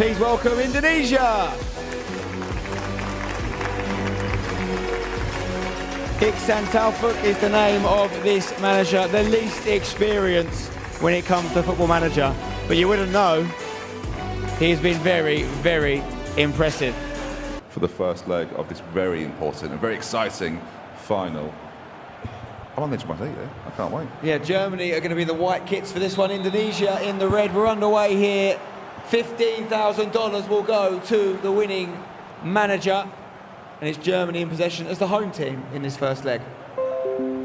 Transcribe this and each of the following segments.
Please welcome Indonesia. Iksan Taufik is the name of this manager, the least experienced when it comes to Football Manager. But you wouldn't know, he's been very, very impressive. For the first leg of this very important and very exciting final. I'm on the edge of my seat there. I can't wait. Yeah, Germany are going to be the white kits for this one. Indonesia in the red. We're underway here. $15,000 will go to the winning manager. And it's Germany in possession as the home team in this first leg.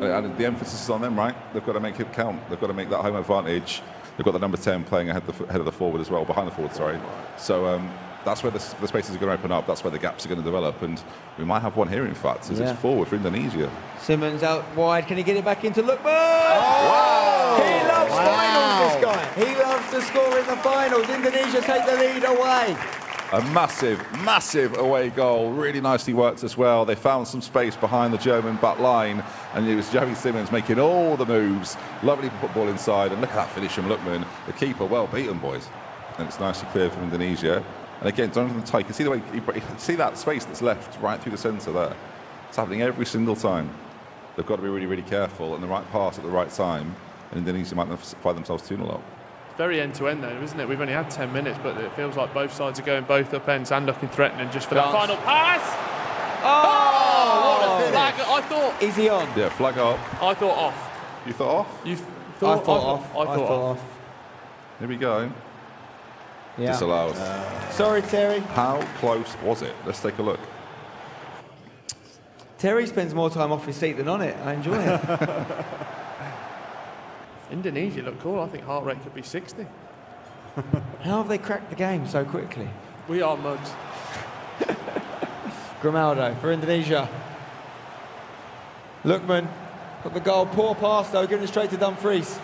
And the emphasis is on them, right? They've got to make it count. They've got to make that home advantage. They've got the number 10 playing ahead of the forward as well, behind the forward, sorry. So that's where the spaces are going to open up. That's where the gaps are going to develop. And we might have one here, in fact, as it's forward for Indonesia. Simmons out wide. Can he get it back into Lookman? Wow! He loves finals, this guy. He loves to score in the finals. Indonesia take the lead away. A massive, massive away goal. Really nicely worked as well. They found some space behind the German back line, and it was Joey Simmons making all the moves. Lovely football inside, and look at that finish from Lookman. The keeper, well beaten, boys. And it's nicely cleared from Indonesia. And again, Jonathan Tah, you can see the way see that space that's left right through the centre there. It's happening every single time. They've got to be really, really careful, and the right pass at the right time, and Indonesia might find themselves 2-0 up. Very end-to-end though, isn't it? We've only had 10 minutes, but it feels like both sides are going both up ends and looking threatening just for that final pass. Oh, what a flag! I thought. Is he on? Yeah, flag up. I thought off. You thought off? You I thought off. I thought off. Here we go. Yeah. Disallowed. Sorry, Terry. How close was it? Let's take a look. Terry spends more time off his seat than on it. I enjoy it. Indonesia look cool. I think heart rate could be 60. How have they cracked the game so quickly? We are mugs. Grimaldo for Indonesia. Lookman got the goal. Poor pass though, giving it straight to Dumfries.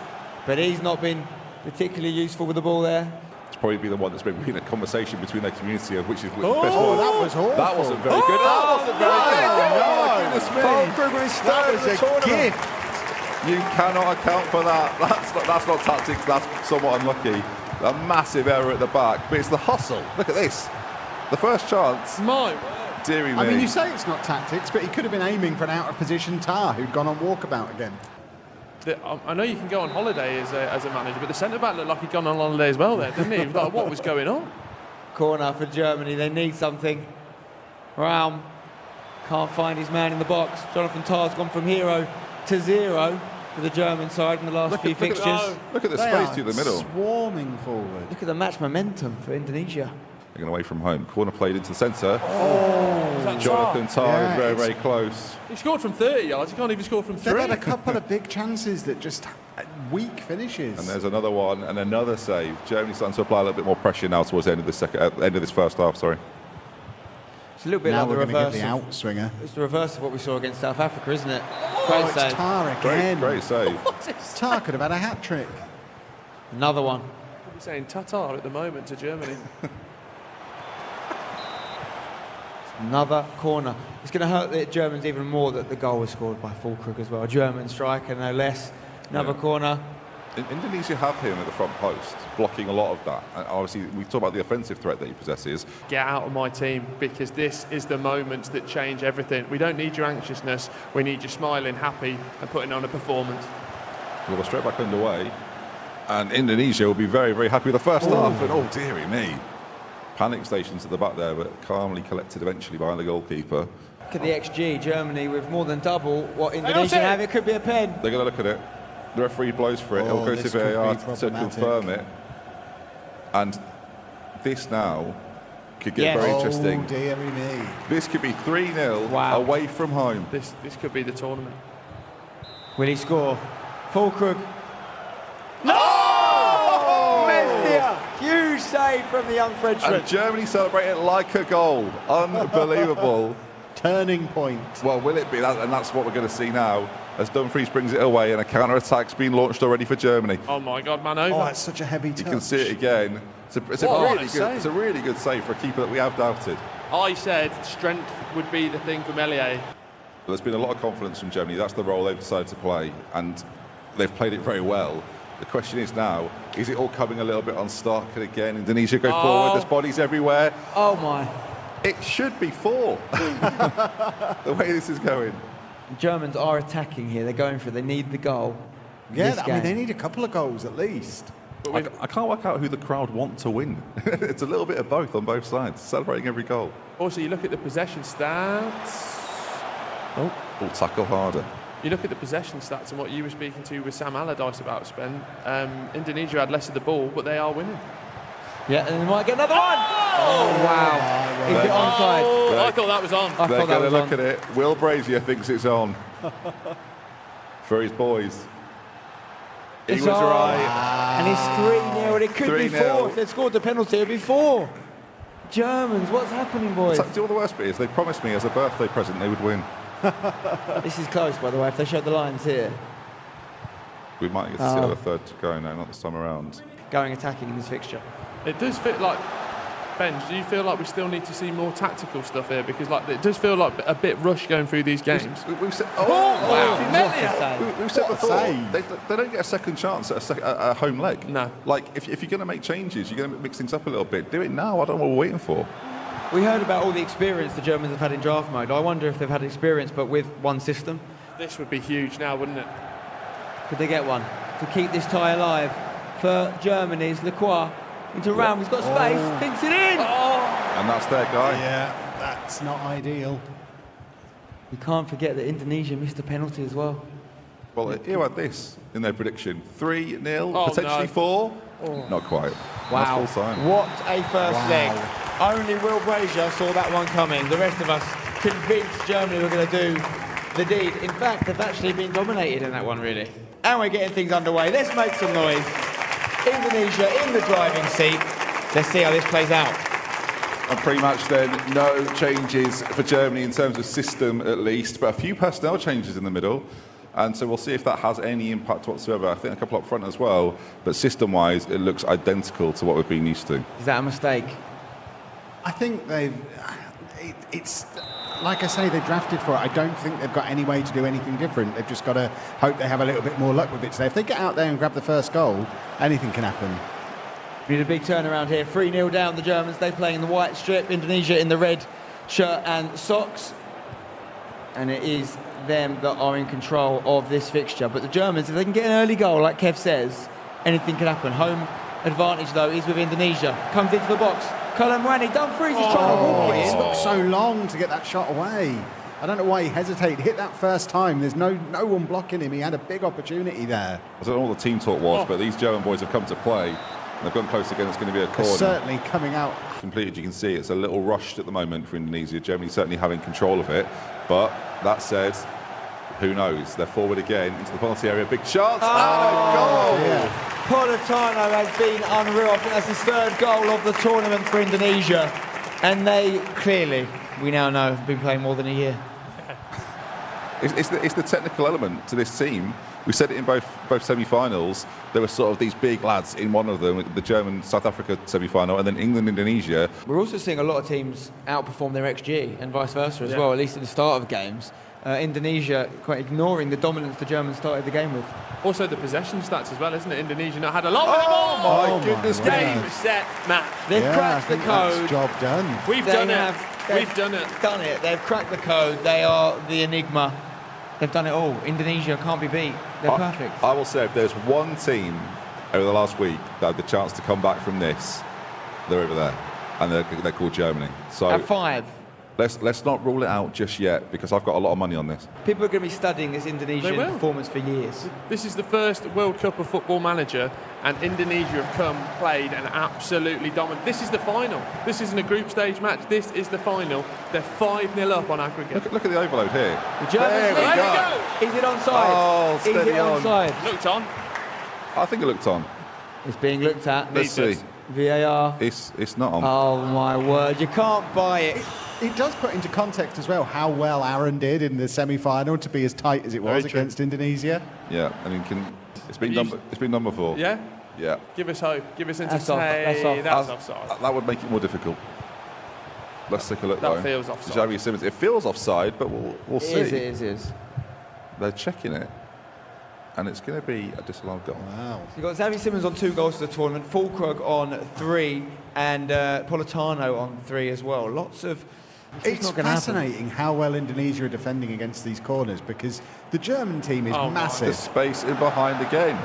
But he's not been particularly useful with the ball there. It's probably been the one that's been in a conversation between their community of which is which Oh, best one. that was awful. That wasn't very good. That wasn't very good. Oh, goodness me. Fulkrug is That third was in the a tournament. gift. You cannot account for that. That's not tactics. That's somewhat unlucky. A massive error at the back, but it's the hustle. Look at this. The first chance. My word. Deary me. I mean, you say it's not tactics, but he could have been aiming for an out-of-position Tah who'd gone on walkabout again. I know you can go on holiday as a manager, but the centre-back looked like he'd gone on holiday as well there, didn't he? He was like, what was going on? Corner for Germany. They need something. Raum can't find his man in the box. Jonathan Tah's gone from hero to zero for the German side in the last few fixtures. Look at the They space are through the middle. swarming forward. Look at the match momentum for Indonesia. They're going away from home. Corner played into the centre. Is that Jonathan Tah Yeah, is very, it's- very close. He scored from 30 yards. He can't even score from They've 3. had a couple of big chances that just weak finishes. And there's another one and another save. Germany starting to apply a little bit more pressure now towards the end of this first half. Sorry. It's a little bit now like the we're going to get reverse. the outswinger. It's the reverse of what we saw against South Africa, isn't it? Oh, Great it's save. Tah Great, again. great save. Tah could have had a hat-trick. Another one. We're saying Tatar at the moment to Germany. Another corner. It's going to hurt the Germans even more that the goal was scored by Fulkrug as well. A German striker, no less. Another corner. Indonesia have him at the front post, blocking a lot of that. And obviously, we talk about the offensive threat that he possesses. Get out of my team, because this is the moments that change everything. We don't need your anxiousness. We need you smiling, happy, and putting on a performance. We'll go straight back underway. And Indonesia will be very, very happy with the first half. And oh, dearie me. Panic stations at the back there, but calmly collected eventually behind the goalkeeper. Look at the XG. Germany with more than double what Indonesia have. It could be a pen. They're going to look at it. The referee blows for it. Oh, He'll go to this could VAR be to problematic. confirm it. And this now could get Yes. very Oh, interesting. dearie me. This could be 3-0 Wow. away from home. This could be the tournament. Will he score? Fulkrug. No! Mestia! Huge save from the young Frenchman. And Germany celebrated like a goal. Unbelievable. Turning point. Well, will it be? And that's what we're going to see now as Dumfries brings it away and a counter-attack's been launched already for Germany. Oh my God, man over. Oh, it's such a heavy touch. You can see it again. It's a really good save for a keeper that we have doubted. I said strength would be the thing for Meslier. There's been a lot of confidence from Germany. That's the role they've decided to play, and they've played it very well. The question is now, is it all coming a little bit unstuck? And again, Indonesia go forward, there's bodies everywhere. Oh my. It should be 4. The way this is going. The Germans are attacking here. They're going for it. They need the goal. Yeah, This I mean, game. they need a couple of goals at least. I can't work out who the crowd want to win. It's a little bit of both on both sides, celebrating every goal. Also, you look at the possession stats. All tackle harder. You look at the possession stats and what you were speaking to with Sam Allardyce about, Spen. Indonesia had less of the ball, but they are winning. Yeah, and they might get another one. Oh, wow. Is it onside? Oh, I thought that was on. I They're thought that going to was look on. at it. Will Brazier thinks it's on. For his boys. He It's was on. right. And it's 3-0, and it could be 3-0. 4. If they'd scored the penalty, it'd be 4. Germans, what's happening, boys? Do you know what the worst bit is? They promised me as a birthday present they would win. This is close, by the way, if they showed the lines here. We might get to see the third go now, not this time around. Going attacking in this fixture. It does feel like, Ben, do you feel like we still need to see more tactical stuff here? Because like it does feel like a bit rushed going through these games. We've said, Wow, wow. what a save. we've said What a before, save. they don't get a second chance at a home leg. No. Like, if you're going to make changes, you're going to mix things up a little bit. Do it now. I don't know what we're waiting for. We heard about all the experience the Germans have had in draft mode. I wonder if they've had experience, but with one system. This would be huge now, wouldn't it? Could they get one to keep this tie alive? For Germany's Lacroix into Ram. He's got space, thinks it in. And that's their guy. Yeah, that's not ideal. You can't forget that Indonesia missed a penalty as well. Well, here about this in their prediction. 3-0, Oh, potentially no. 4. Not quite. Wow. That's full time. What a first Wow. leg. Only Will Brazier saw that one coming. The rest of us convinced Germany were going to do the deed. In fact, they've actually been dominated in that one, really. And we're getting things underway. Let's make some noise. Indonesia in the driving seat. Let's see how this plays out. And pre-match then, no changes for Germany in terms of system at least, but a few personnel changes in the middle. And so we'll see if that has any impact whatsoever. I think a couple up front as well, but system-wise, it looks identical to what we've been used to. Is that a mistake? I think it's like I say, they drafted for it. I don't think they've got any way to do anything different. They've just got to hope they have a little bit more luck with it today. If they get out there and grab the first goal, anything can happen. We need a big turnaround here. 3-0 down, the Germans. They playing in the white strip. Indonesia in the red shirt and socks. And it is them that are in control of this fixture. But the Germans, if they can get an early goal, like Kev says, anything can happen. Home advantage, though, is with Indonesia. Comes into the box. Colomwani, Dumfries is trying to walk it It in. took so long to get that shot away. I don't know why he hesitated. Hit that first time. There's no one blocking him. He had a big opportunity there. I don't know what the team talk was, but these German boys have come to play. And they've gone close again. It's going to be a corner. Certainly coming out. Completed, you can see it's a little rushed at the moment for Indonesia. Germany certainly having control of it. But that said, who knows? They're forward again into the penalty area. Big chance. Oh, Yeah. Politano has been unreal. I think that's his third goal of the tournament for Indonesia. And they clearly, we now know, have been playing more than a year. It's the technical element to this team. We said it in both semi-finals. There were sort of these big lads in one of them, the German-South Africa semi-final, and then England-Indonesia. We're also seeing a lot of teams outperform their XG and vice versa as Yeah. well, at least at the start of games. Indonesia quite ignoring the dominance the Germans started the game with. Also the possession stats as well, isn't it? Indonesia not had a lot of the ball. my my goodness word. me. Game, set, match. They've Yeah, I cracked the think that's code. job done. We've They done it. have- We've done it. Done it. They've cracked the code. They are the enigma. They've done it all. Indonesia can't be beat. They're perfect. I will say, if there's one team over the last week that had the chance to come back from this, they're over there, and they're called Germany. So At 5. let's not rule it out just yet, because I've got a lot of money on this. People are going to be studying this Indonesian They will. performance for years. This is the first World Cup of Football Manager, and Indonesia have come, played, and absolutely dominant. This is the final. This isn't a group stage match. This is the final. They're 5-0 up on aggregate. Look at the overload here. The Germans There we lead. go. Is it onside? Oh, Is steady it on. onside? Looked on. I think it looked on. It's being looked at. Let's see. Needs it. VAR. It's not on. Oh my word! You can't buy it. It does put into context as well how well Aaron did in the semi-final to be as tight as it was Very true. against Indonesia. Yeah, I mean, it's been done. It's been done before. Yeah? Yeah. Give us hope. Give us into That's off- that's off. That's offside. That would make it more difficult. Let's take a look. That though. feels offside. Xavi Simons. It feels offside, but we'll see. It is. They're checking it. and it's going to be a disallowed goal. Wow. You've got Xavi Simons on 2 goals for the tournament, Fulkrug on 3, and Politano on 3 as well. Lots of... It's not gonna happen. fascinating how well Indonesia are defending against these corners, because the German team is Oh, The massive. space in behind again.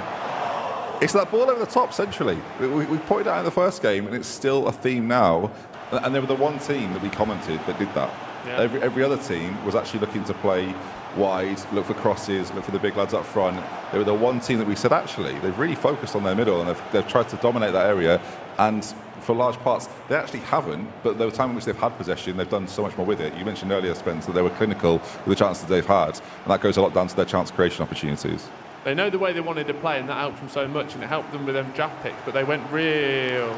It's that ball over the top centrally. We pointed out in the first game, and it's still a theme now. And they were the one team that we commented that did that. Yeah. Every other team was actually looking to play wide, look for crosses, look for the big lads up front. They were the one team that we said, actually, they've really focused on their middle, and they've tried to dominate that area. And for large parts, they actually haven't, but the time in which they've had possession, they've done so much more with it. You mentioned earlier, Spence, that they were clinical with the chances they've had, and that goes a lot down to their chance creation opportunities. They know the way they wanted to play, and that helped them so much, and it helped them with them draft picks, but they went real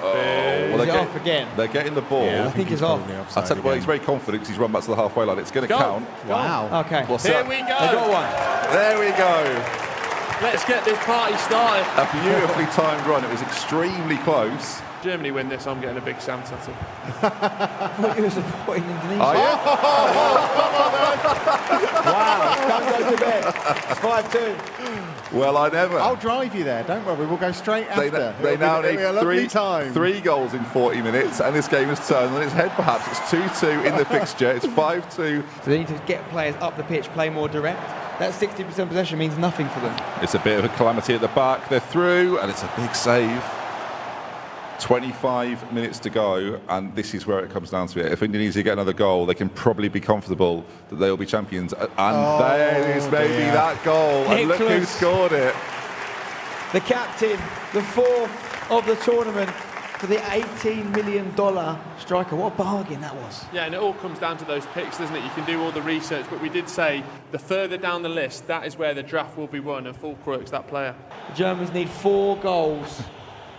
big. Is it off again? They're getting the ball. Yeah, I think it's probably off. I offside tell you what, he's again. very confident because he's run back to the halfway line. It's going to Go. count. Wow. Okay. What's Here that? we They got go. one. There we go. Let's get this party started. A beautifully timed run. It was extremely close. Germany win this, I'm getting a big Sam tattoo. I thought you were supporting Indonesia. Oh, yeah? Wow. Don't go to bed. It's 5-2. Well, I never. I'll drive you there. Don't worry. We'll go straight They, after. they now It'll be a need lovely time. three goals in 40 minutes, and this game has turned on its head, perhaps. It's 2-2 in the fixture. It's 5-2. So they need to get players up the pitch, play more direct. That 60% possession means nothing for them. It's a bit of a calamity at the back. They're through, and it's a big save. 25 minutes to go, and this is where it comes down to it. If Indonesia get another goal, they can probably be comfortable that they'll be champions. And there is maybe dear. that goal. And look who Nicholas. scored it. The captain, the 4th of the tournament for the $18 million striker. What a bargain that was. Yeah, and it all comes down to those picks, doesn't it? You can do all the research, but we did say the further down the list, that is where the draft will be won, and Fulkrug's that player. The Germans need 4 goals.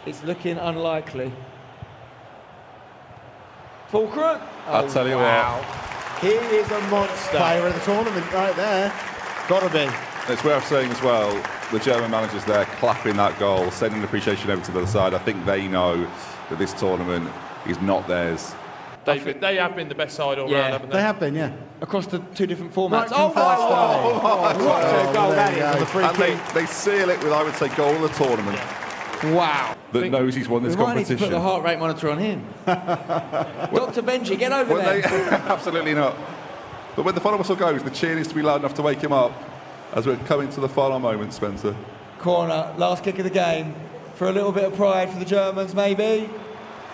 It's looking unlikely. Fulkrug. I'll tell you what. He is a monster. Player of the tournament right there. Gotta be. It's worth saying as well, the German managers there clapping that goal, sending appreciation over to the other side. I think they know that this tournament is not theirs. They have been the best side all Yeah. round, haven't They they? have been, yeah. Across the 2 different formats. Right from first time. What a goal that is on the free And kick. they seal it with, I would say, goal of the tournament. Wow. That knows he's won this We might need to competition. put the heart rate monitor on him. Dr. Benji, get over When there. absolutely not. But when the final whistle goes, the cheer needs to be loud enough to wake him up as we're coming to the final moment, Spencer. Corner, last kick of the game. For a little bit of pride for the Germans, maybe.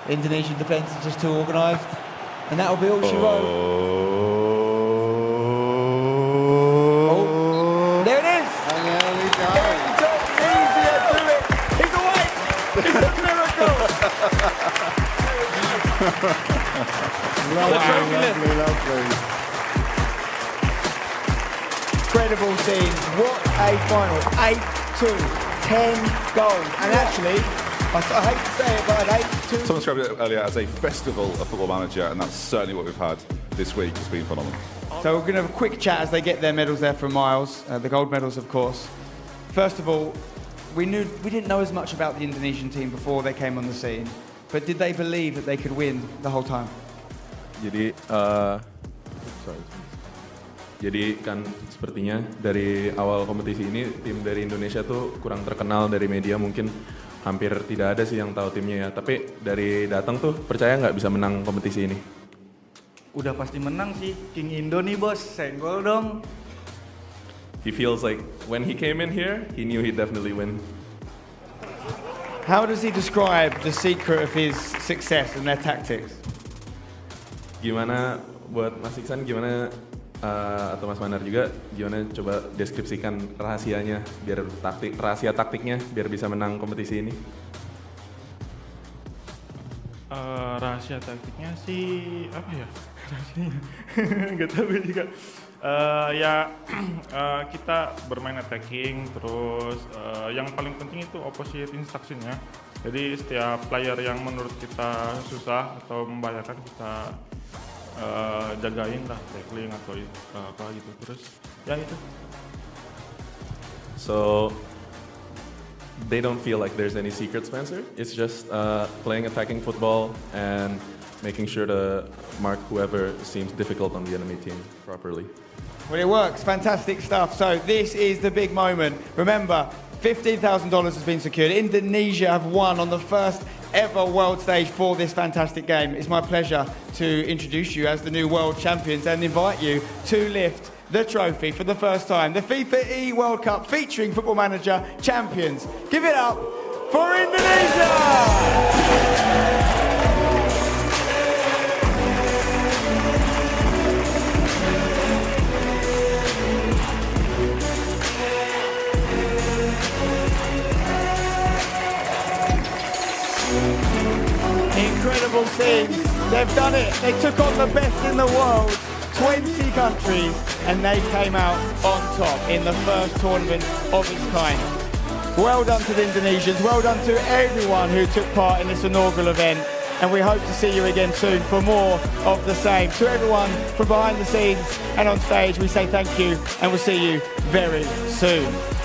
Indonesian defence is just too organised. And that'll be all she wrote. Oh, there it is! And there we go. Indonesia do it! He's awake! It's a miracle! Lovely, lovely. Incredible scenes. What a final. 8-2. 10 goals. And actually, I hate to say it, but an 8-2. Someone described it earlier as a festival of Football Manager, and that's certainly what we've had this week. It's been phenomenal. So we're going to have a quick chat as they get their medals there from Miles, the gold medals, of course. First of all, we didn't know as much about the Indonesian team before they came on the scene, but did they believe that they could win the whole time? Jadi kan sepertinya dari awal kompetisi ini tim dari Indonesia tuh kurang terkenal dari media, mungkin hampir tidak ada sih yang tahu timnya ya. Tapi dari datang tuh percaya nggak bisa menang kompetisi ini. Udah pasti menang sih, King Indo nih bos, senggol dong. He feels like when he came in here, he knew he'd definitely win. How does he describe the secret of his success and their tactics? Gimana buat Mas Iksan, gimana atau Mas Manar juga, gimana coba deskripsikan rahasianya biar rahasia taktiknya biar bisa menang kompetisi ini? Rahasia taktiknya sih apa ya? Rahasianya nggak tahu juga. Kita bermain attacking, terus yang paling penting itu opposite instruction-nya. Jadi setiap player yang menurut kita susah atau membahayakan kita jagain lah, tackling atau apa gitu. Terus ya itu. So they don't feel like there's any secret, Spencer. It's just playing attacking football and making sure to mark whoever seems difficult on the enemy team properly. Well, it works. Fantastic stuff. So this is the big moment. Remember, $15,000 has been secured. Indonesia have won on the first ever world stage for this fantastic game. It's my pleasure to introduce you as the new world champions and invite you to lift the trophy for the first time. The FIFA E World Cup featuring Football Manager champions. Give it up for Indonesia! Incredible scenes. They've done it. They took on the best in the world, 20 countries, and they came out on top in the first tournament of its kind. Well done to the Indonesians. Well done to everyone who took part in this inaugural event. And we hope to see you again soon for more of the same. To everyone from behind the scenes and on stage, we say thank you and we'll see you very soon.